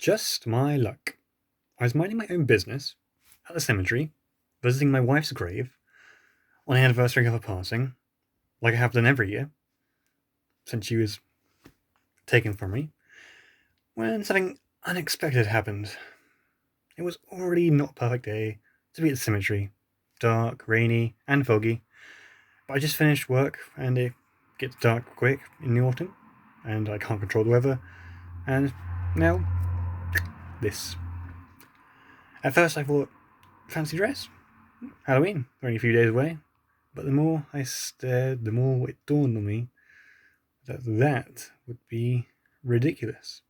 Just my luck. I was minding my own business at the cemetery, visiting my wife's grave on the anniversary of her passing, like I have done every year since she was taken from me, when something unexpected happened. It was already not a perfect day to be at the cemetery. Dark, rainy, and foggy. But I just finished work, and it gets dark quick in the autumn, and I can't control the weather, and now, this. At first I thought, fancy dress? Halloween, only a few days away. But the more I stared, the more it dawned on me that that would be ridiculous.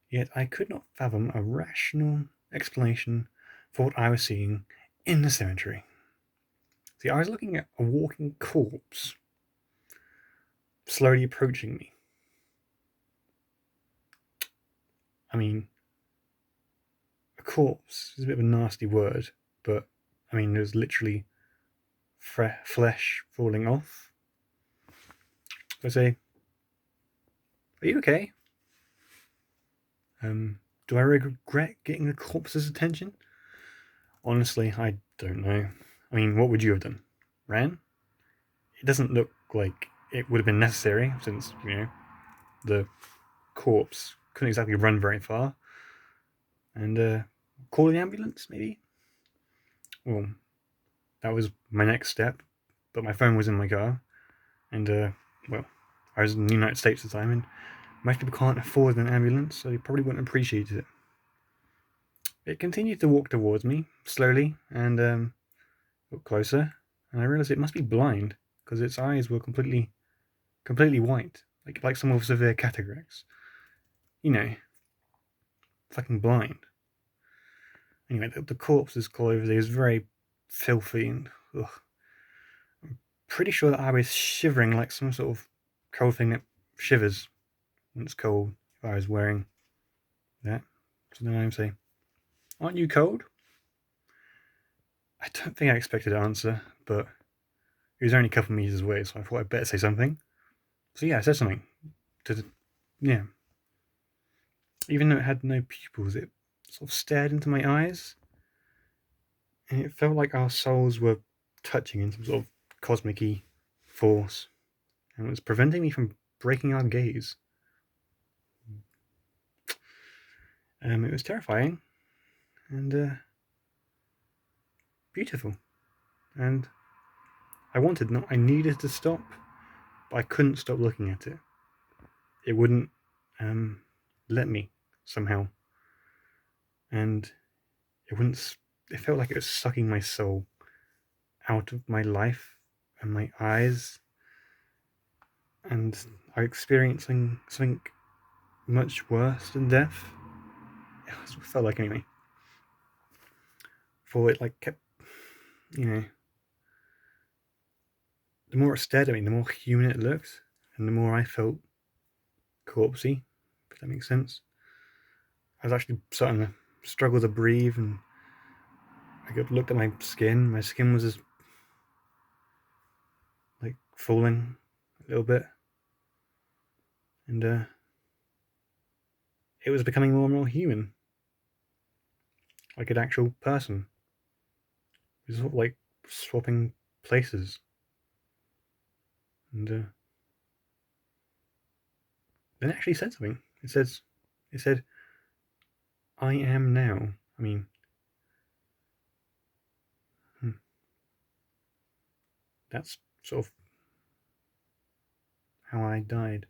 Yet I could not fathom a rational explanation for what I was seeing in the cemetery. See, I was looking at a walking corpse slowly approaching me. I mean, a corpse is a bit of a nasty word, but I mean, there's literally flesh falling off. So I say, "Are you okay? Do I regret getting the corpse's attention?" Honestly, I don't know. I mean, what would you have done? Ran? It doesn't look like it would have been necessary, since, the corpse couldn't exactly run very far. And call the ambulance, maybe? Well, that was my next step, but my phone was in my car, and well, I was in the United States at the time, and most people can't afford an ambulance, so they probably wouldn't appreciate it. It continued to walk towards me, slowly, and got closer, and I realized it must be blind, because its eyes were completely white, like someone with severe cataracts. You know, fucking blind. Anyway, the corpse's clothes, it was very filthy, and ugh. I'm pretty sure that I was shivering like some sort of cold thing that shivers when it's cold if I was wearing that. So then I say, "Aren't you cold?" I don't think I expected an answer, but it was only a couple of meters away, so I thought I'd better say something. So yeah, I said something. Yeah. Even though it had no pupils, it sort of stared into my eyes, and it felt like our souls were touching in some sort of cosmic-y force, and it was preventing me from breaking our gaze. It was terrifying, and beautiful, and I needed to stop, but I couldn't stop looking at it. It wouldn't let me, somehow, and it felt like it was sucking my soul out of my life and my eyes, and I was experiencing something much worse than death. That's what it felt like, anyway. For it kept, the more it stared at me, the more human it looked, and the more I felt corpsey, if that makes sense. I was actually starting to struggle to breathe, and I looked at my skin. My skin was just falling a little bit, and it was becoming more and more human, like an actual person. It was sort of like swapping places, and then it actually said something. It said, "I am now." I mean, that's sort of how I died.